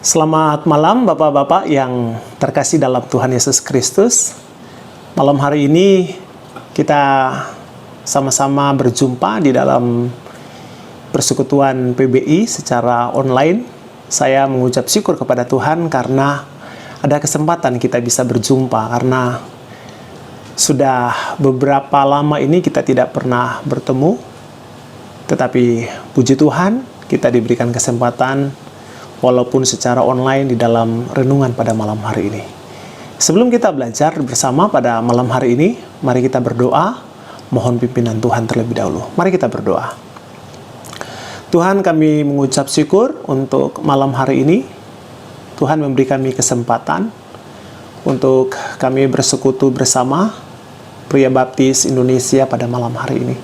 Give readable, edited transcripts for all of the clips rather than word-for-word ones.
Selamat malam Bapak-Bapak yang terkasih dalam Tuhan Yesus Kristus. Malam hari ini kita sama-sama berjumpa di dalam persekutuan PBI secara online. Saya mengucap syukur kepada Tuhan karena ada kesempatan kita bisa berjumpa, karena sudah beberapa lama ini kita tidak pernah bertemu. Tetapi puji Tuhan, kita diberikan kesempatan walaupun secara online di dalam renungan pada malam hari ini. Sebelum kita belajar bersama pada malam hari ini, mari kita berdoa, mohon pimpinan Tuhan terlebih dahulu. Mari kita berdoa. Tuhan, kami mengucap syukur untuk malam hari ini. Tuhan memberi kami kesempatan untuk kami bersekutu bersama Pria Baptis Indonesia pada malam hari ini.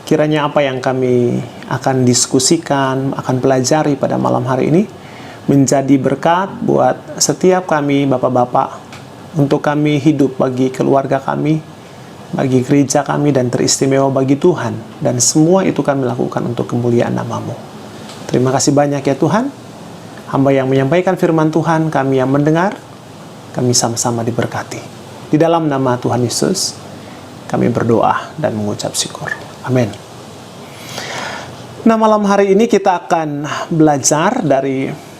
Kiranya apa yang kami akan diskusikan, akan pelajari pada malam hari ini menjadi berkat buat setiap kami, Bapak-Bapak, untuk kami hidup bagi keluarga kami, bagi gereja kami, dan teristimewa bagi Tuhan. Dan semua itu kami lakukan untuk kemuliaan nama-Mu. Terima kasih banyak ya Tuhan. Hamba yang menyampaikan firman Tuhan, kami yang mendengar, kami sama-sama diberkati. Di dalam nama Tuhan Yesus, kami berdoa dan mengucap syukur. Amin. Nah, malam hari ini kita akan belajar dari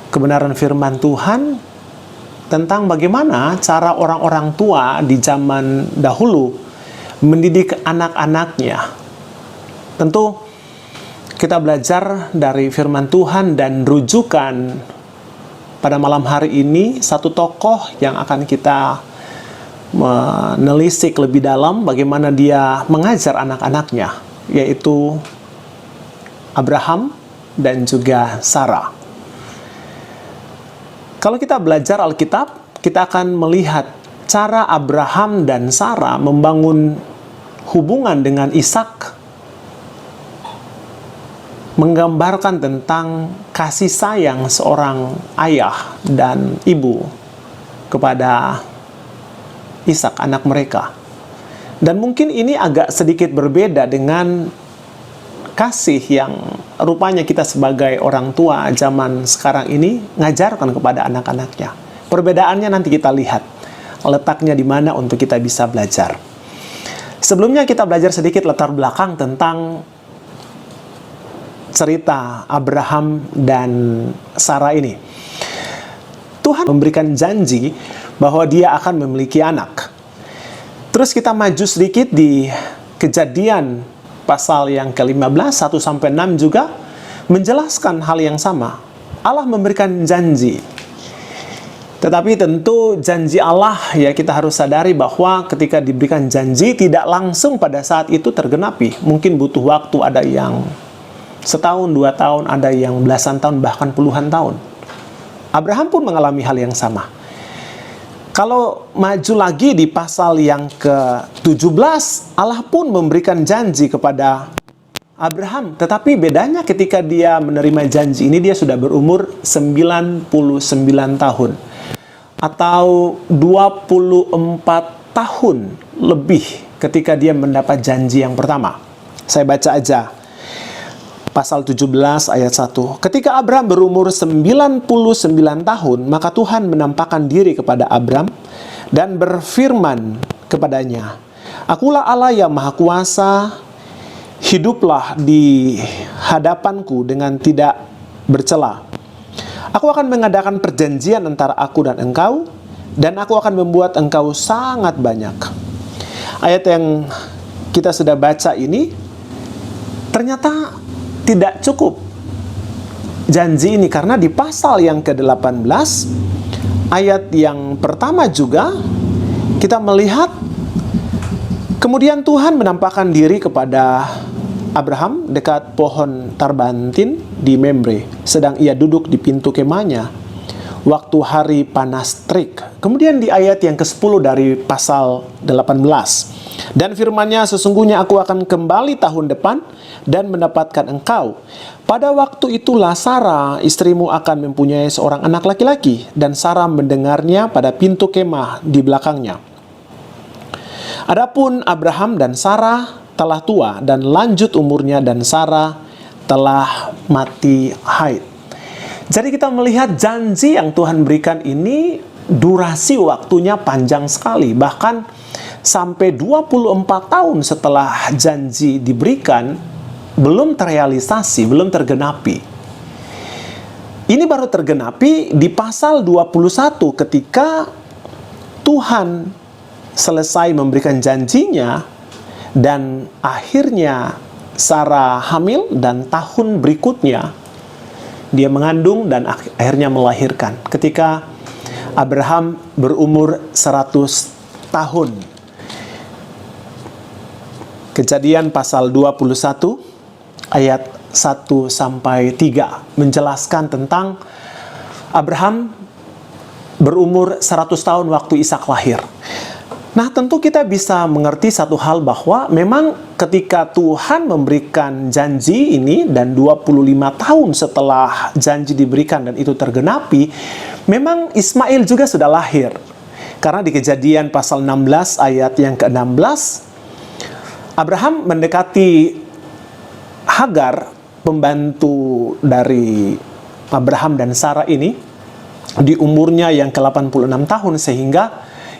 kebenaran firman Tuhan tentang bagaimana cara orang-orang tua di zaman dahulu mendidik anak-anaknya. Tentu kita belajar dari firman Tuhan dan rujukan pada malam hari ini satu tokoh yang akan kita menelisik lebih dalam bagaimana dia mengajar anak-anaknya, yaitu Abraham dan juga Sarah. Kalau kita belajar Alkitab, kita akan melihat cara Abraham dan Sarah membangun hubungan dengan Ishak, menggambarkan tentang kasih sayang seorang ayah dan ibu kepada Ishak, anak mereka. Dan mungkin ini agak sedikit berbeda dengan kasih yang rupanya kita sebagai orang tua zaman sekarang ini ngajarkan kepada anak-anaknya. Perbedaannya nanti kita lihat letaknya di mana untuk kita bisa belajar. Sebelumnya kita belajar sedikit latar belakang tentang cerita Abraham dan Sarah ini. Tuhan memberikan janji bahwa dia akan memiliki anak. Terus kita maju sedikit di Kejadian pasal yang ke-15, 1-6 juga menjelaskan hal yang sama. Allah memberikan janji. Tetapi tentu janji Allah, ya kita harus sadari bahwa ketika diberikan janji tidak langsung pada saat itu tergenapi. Mungkin butuh waktu, ada yang setahun, 2 tahun, ada yang belasan tahun, bahkan puluhan tahun. Abraham pun mengalami hal yang sama. Kalau maju lagi di pasal yang ke-17, Allah pun memberikan janji kepada Abraham. Tetapi bedanya ketika dia menerima janji ini, dia sudah berumur 99 tahun. Atau 24 tahun lebih ketika dia mendapat janji yang pertama. Saya baca aja. Pasal 17 ayat 1. Ketika Abraham berumur 99 tahun, maka Tuhan menampakkan diri kepada Abraham dan berfirman kepadanya, "Akulah Allah yang Maha Kuasa, hiduplah di hadapanku dengan tidak bercela. Aku akan mengadakan perjanjian antara aku dan engkau, dan aku akan membuat engkau sangat banyak." Ayat yang kita sudah baca ini ternyata tidak cukup janji ini, karena di pasal yang ke-18 ayat yang pertama juga kita melihat kemudian Tuhan menampakkan diri kepada Abraham dekat pohon tarbantin di Memre, sedang ia duduk di pintu kemahnya waktu hari panas terik. Kemudian di ayat yang ke-10 dari pasal 18, dan firman-Nya, "Sesungguhnya aku akan kembali tahun depan dan mendapatkan engkau. Pada waktu itulah Sarah istrimu akan mempunyai seorang anak laki-laki." Dan Sarah mendengarnya pada pintu kemah di belakangnya. Adapun Abraham dan Sarah telah tua dan lanjut umurnya, dan Sarah telah mati haid. Jadi kita melihat janji yang Tuhan berikan ini durasi waktunya panjang sekali. Bahkan sampai 24 tahun setelah janji diberikan, belum terrealisasi, belum tergenapi. Ini baru tergenapi di pasal 21 ketika Tuhan selesai memberikan janjinya dan akhirnya Sarah hamil dan tahun berikutnya dia mengandung dan akhirnya melahirkan ketika Abraham berumur 100 tahun. Kejadian pasal 21 ayat 1 sampai 3 menjelaskan tentang Abraham berumur 100 tahun waktu Ishak lahir. Nah, tentu kita bisa mengerti satu hal bahwa memang ketika Tuhan memberikan janji ini dan 25 tahun setelah janji diberikan dan itu tergenapi, memang Ismail juga sudah lahir. Karena di Kejadian pasal 16 ayat yang ke-16, Abraham mendekati Hagar, pembantu dari Abraham dan Sarah ini, di umurnya yang ke-86 tahun, sehingga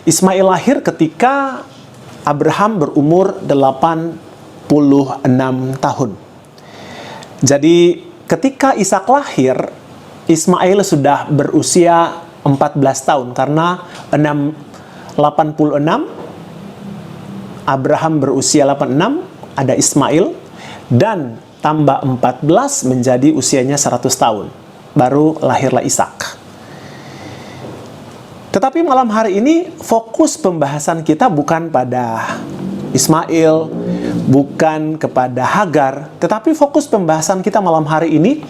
Ismail lahir ketika Abraham berumur 86 tahun. Jadi ketika Ishak lahir, Ismail sudah berusia 14 tahun karena 86 Abraham berusia 86, ada Ismail, dan tambah 14 menjadi usianya 100 tahun. Baru lahirlah Ishak. Tetapi malam hari ini fokus pembahasan kita bukan pada Ismail, bukan kepada Hagar, tetapi fokus pembahasan kita malam hari ini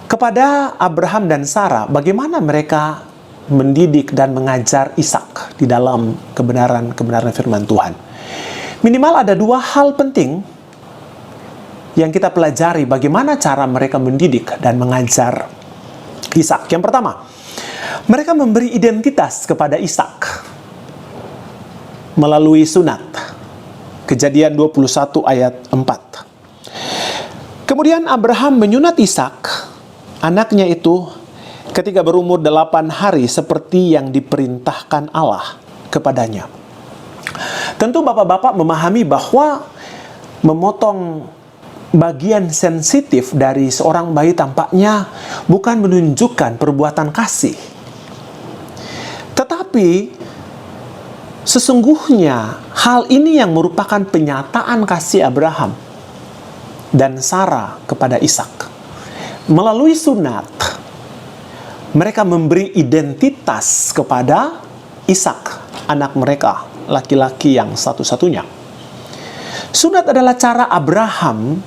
kepada Abraham dan Sarah. Bagaimana mereka mendidik dan mengajar Ishak di dalam kebenaran firman Tuhan. Minimal ada dua hal penting yang kita pelajari bagaimana cara mereka mendidik dan mengajar Ishak. Yang pertama, mereka memberi identitas kepada Ishak melalui sunat. Kejadian 21 ayat 4. Kemudian Abraham menyunat Ishak, anaknya itu, ketika berumur 8 hari seperti yang diperintahkan Allah kepadanya. Tentu bapak-bapak memahami bahwa memotong bagian sensitif dari seorang bayi tampaknya bukan menunjukkan perbuatan kasih. Tetapi sesungguhnya hal ini yang merupakan penyataan kasih Abraham dan Sarah kepada Ishak. Melalui sunat, mereka memberi identitas kepada Ishak, anak mereka, laki-laki yang satu-satunya. Sunat adalah cara Abraham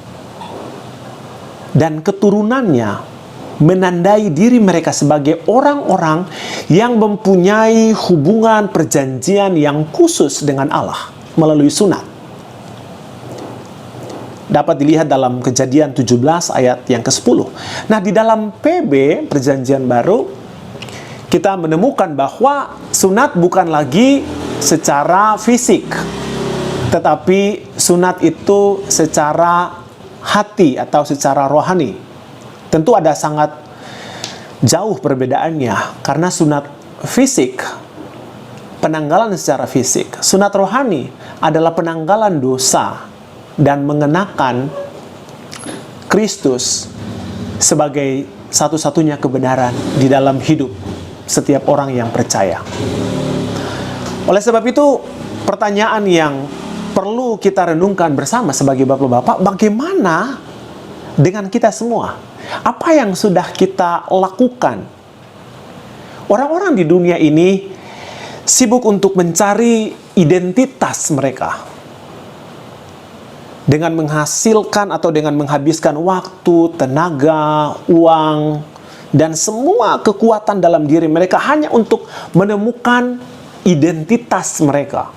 dan keturunannya menandai diri mereka sebagai orang-orang yang mempunyai hubungan perjanjian yang khusus dengan Allah melalui sunat. Dapat dilihat dalam Kejadian 17 ayat yang ke-10. Nah, di dalam PB, Perjanjian Baru, kita menemukan bahwa sunat bukan lagi secara fisik, tetapi sunat itu secara hati atau secara rohani. Tentu ada sangat jauh perbedaannya, karena sunat fisik, penanggalan secara fisik. Sunat rohani adalah penanggalan dosa dan mengenakan Kristus sebagai satu-satunya kebenaran di dalam hidup setiap orang yang percaya. Oleh sebab itu, pertanyaan yang perlu kita renungkan bersama sebagai bapak-bapak, bagaimana dengan kita semua? Apa yang sudah kita lakukan? Orang-orang di dunia ini sibuk untuk mencari identitas mereka dengan menghasilkan atau dengan menghabiskan waktu, tenaga, uang, dan semua kekuatan dalam diri mereka hanya untuk menemukan identitas mereka.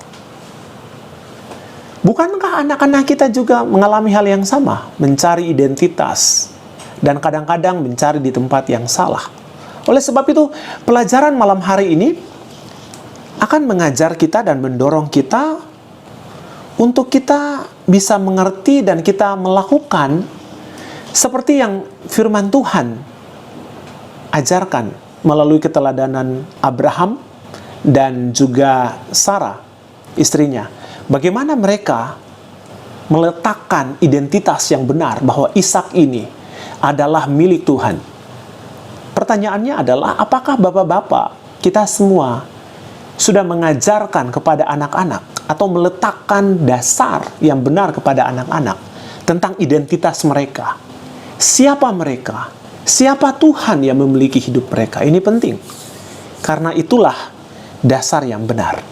Bukankah anak-anak kita juga mengalami hal yang sama? Mencari identitas. Dan kadang-kadang mencari di tempat yang salah. Oleh sebab itu, pelajaran malam hari ini akan mengajar kita dan mendorong kita untuk kita bisa mengerti dan kita melakukan seperti yang firman Tuhan ajarkan melalui keteladanan Abraham dan juga Sarah, istrinya. Bagaimana mereka meletakkan identitas yang benar bahwa Ishak ini adalah milik Tuhan. Pertanyaannya adalah, apakah bapak-bapak kita semua sudah mengajarkan kepada anak-anak atau meletakkan dasar yang benar kepada anak-anak tentang identitas mereka? Siapa mereka? Siapa Tuhan yang memiliki hidup mereka? Ini penting. Karena itulah dasar yang benar.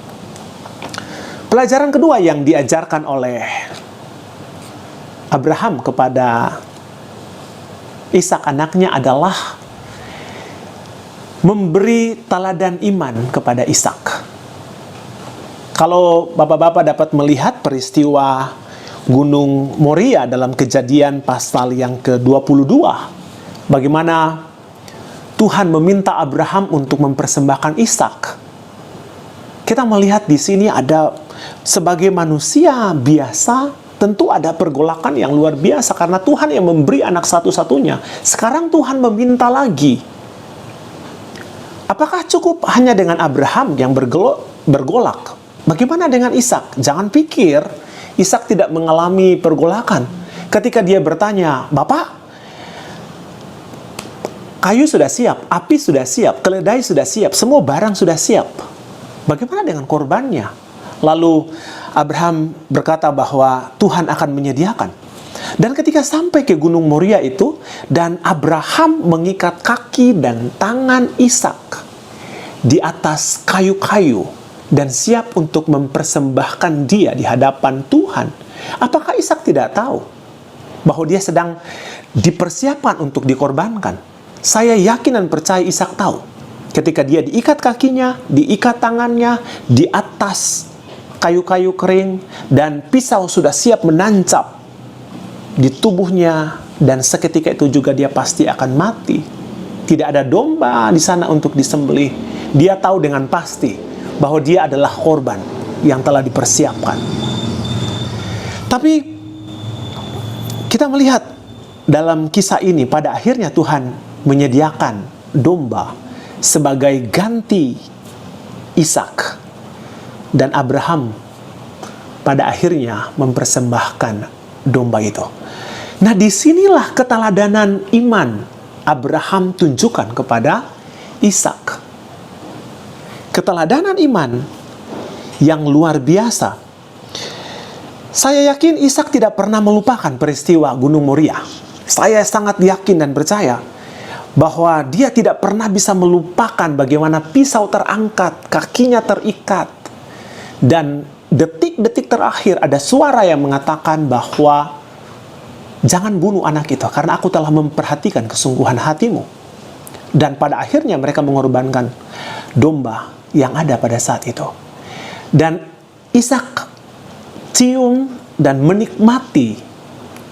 Pelajaran kedua yang diajarkan oleh Abraham kepada Ishak anaknya adalah memberi teladan iman kepada Ishak. Kalau bapak-bapak dapat melihat peristiwa Gunung Moria dalam Kejadian pasal yang ke-22, bagaimana Tuhan meminta Abraham untuk mempersembahkan Ishak. Kita melihat di sini ada, sebagai manusia biasa, tentu ada pergolakan yang luar biasa karena Tuhan yang memberi anak satu-satunya. Sekarang Tuhan meminta lagi. Apakah cukup hanya dengan Abraham yang bergolak? Bagaimana dengan Ishak? Jangan pikir Ishak tidak mengalami pergolakan. Ketika dia bertanya, "Bapak, kayu sudah siap, api sudah siap, keledai sudah siap, semua barang sudah siap. Bagaimana dengan korbannya?" Lalu Abraham berkata bahwa Tuhan akan menyediakan. Dan ketika sampai ke Gunung Moria itu, dan Abraham mengikat kaki dan tangan Ishak di atas kayu-kayu dan siap untuk mempersembahkan dia di hadapan Tuhan, apakah Ishak tidak tahu bahwa dia sedang dipersiapkan untuk dikorbankan? Saya yakin dan percaya Ishak tahu. Ketika dia diikat kakinya, diikat tangannya di atas kayu-kayu kering, dan pisau sudah siap menancap di tubuhnya, dan seketika itu juga dia pasti akan mati. Tidak ada domba di sana untuk disembelih. Dia tahu dengan pasti bahwa dia adalah korban yang telah dipersiapkan. Tapi kita melihat dalam kisah ini, pada akhirnya Tuhan menyediakan domba sebagai ganti Ishak. Dan Abraham pada akhirnya mempersembahkan domba itu. Nah, disinilah keteladanan iman Abraham tunjukkan kepada Ishak. Keteladanan iman yang luar biasa. Saya yakin Ishak tidak pernah melupakan peristiwa Gunung Moria. Saya sangat yakin dan percaya bahwa dia tidak pernah bisa melupakan bagaimana pisau terangkat, kakinya terikat, dan detik-detik terakhir ada suara yang mengatakan bahwa jangan bunuh anak itu karena aku telah memperhatikan kesungguhan hatimu. Dan pada akhirnya mereka mengorbankan domba yang ada pada saat itu. Dan Ishak cium dan menikmati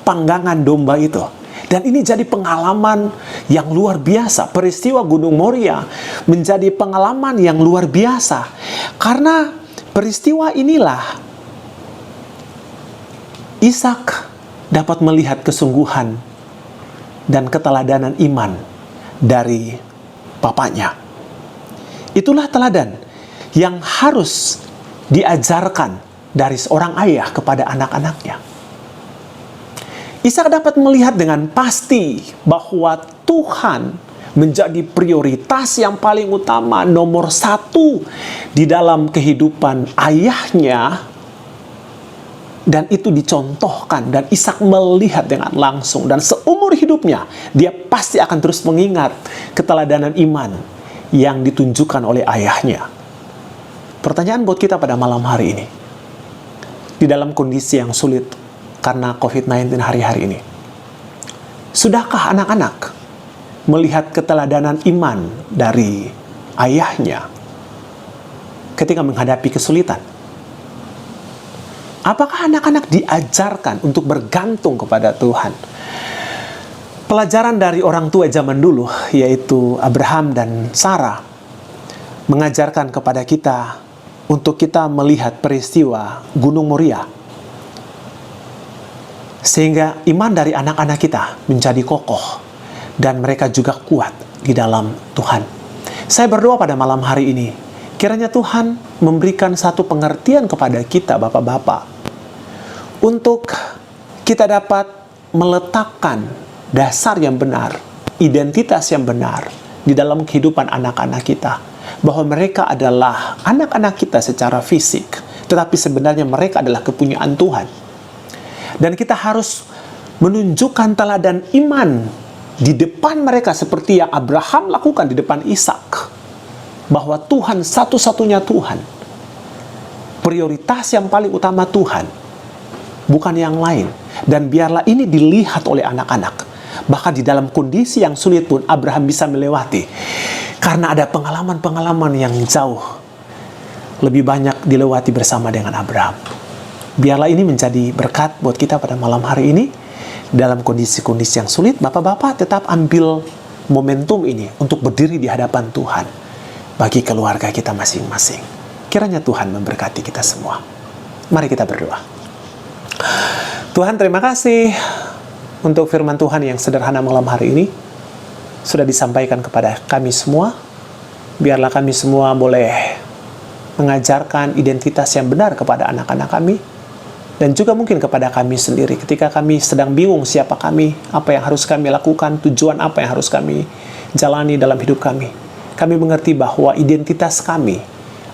panggangan domba itu. Dan ini jadi pengalaman yang luar biasa. Peristiwa Gunung Moria menjadi pengalaman yang luar biasa. Karena peristiwa inilah Ishak dapat melihat kesungguhan dan keteladanan iman dari bapaknya. Itulah teladan yang harus diajarkan dari seorang ayah kepada anak-anaknya. Ishak dapat melihat dengan pasti bahwa Tuhan menjadi prioritas yang paling utama, nomor satu di dalam kehidupan ayahnya. Dan itu dicontohkan, dan Ishak melihat dengan langsung, dan seumur hidupnya dia pasti akan terus mengingat keteladanan iman yang ditunjukkan oleh ayahnya. Pertanyaan buat kita pada malam hari ini, di dalam kondisi yang sulit karena COVID-19 hari-hari ini, sudahkah anak-anak melihat keteladanan iman dari ayahnya ketika menghadapi kesulitan? Apakah anak-anak diajarkan untuk bergantung kepada Tuhan? Pelajaran dari orang tua zaman dulu, yaitu Abraham dan Sarah, mengajarkan kepada kita untuk kita melihat peristiwa Gunung Moria, sehingga iman dari anak-anak kita menjadi kokoh dan mereka juga kuat di dalam Tuhan. Saya berdoa pada malam hari ini, kiranya Tuhan memberikan satu pengertian kepada kita Bapak-Bapak, untuk kita dapat meletakkan dasar yang benar, identitas yang benar di dalam kehidupan anak-anak kita. Bahwa mereka adalah anak-anak kita secara fisik, tetapi sebenarnya mereka adalah kepunyaan Tuhan. Dan kita harus menunjukkan teladan iman di depan mereka seperti yang Abraham lakukan di depan Ishak. Bahwa Tuhan satu-satunya Tuhan. Prioritas yang paling utama Tuhan, bukan yang lain. Dan biarlah ini dilihat oleh anak-anak. Bahkan di dalam kondisi yang sulit pun Abraham bisa melewati. Karena ada pengalaman-pengalaman yang jauh lebih banyak dilewati bersama dengan Abraham. Biarlah ini menjadi berkat buat kita pada malam hari ini. Dalam kondisi-kondisi yang sulit, Bapak-Bapak tetap ambil momentum ini untuk berdiri di hadapan Tuhan bagi keluarga kita masing-masing. Kiranya Tuhan memberkati kita semua. Mari kita berdoa. Tuhan, terima kasih untuk firman Tuhan yang sederhana malam hari ini sudah disampaikan kepada kami semua. Biarlah kami semua boleh mengajarkan identitas yang benar kepada anak-anak kami, dan juga mungkin kepada kami sendiri ketika kami sedang bingung siapa kami, apa yang harus kami lakukan, tujuan apa yang harus kami jalani dalam hidup kami. Kami mengerti bahwa identitas kami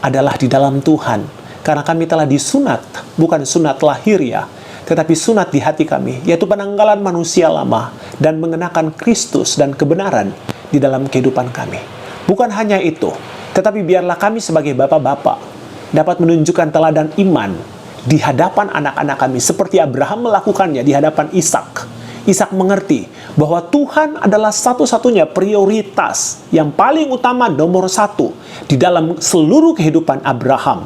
adalah di dalam Tuhan, karena kami telah disunat, bukan sunat lahiriah, tetapi sunat di hati kami, yaitu penanggalan manusia lama dan mengenakan Kristus dan kebenaran di dalam kehidupan kami. Bukan hanya itu, tetapi biarlah kami sebagai bapak-bapak dapat menunjukkan teladan iman di hadapan anak-anak kami, seperti Abraham melakukannya di hadapan Ishak. Ishak mengerti bahwa Tuhan adalah satu-satunya prioritas yang paling utama, nomor satu di dalam seluruh kehidupan Abraham.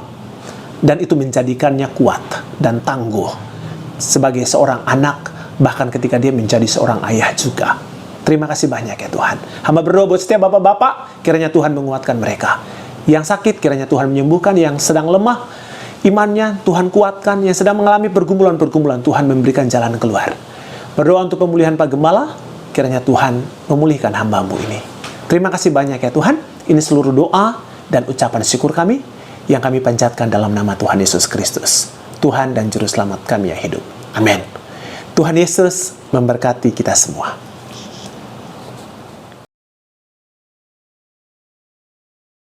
Dan itu menjadikannya kuat dan tangguh sebagai seorang anak, bahkan ketika dia menjadi seorang ayah juga. Terima kasih banyak ya Tuhan. Hamba berdoa buat setiap bapak-bapak, kiranya Tuhan menguatkan mereka. Yang sakit, kiranya Tuhan menyembuhkan. Yang sedang lemah imannya, Tuhan kuatkan. Yang sedang mengalami pergumulan-pergumulan, Tuhan memberikan jalan keluar. Berdoa untuk pemulihan Pak Gembala, kiranya Tuhan memulihkan hamba-Mu ini. Terima kasih banyak ya Tuhan. Ini seluruh doa dan ucapan syukur kami yang kami panjatkan dalam nama Tuhan Yesus Kristus, Tuhan dan Juru Selamat kami yang hidup. Amin. Tuhan Yesus memberkati kita semua.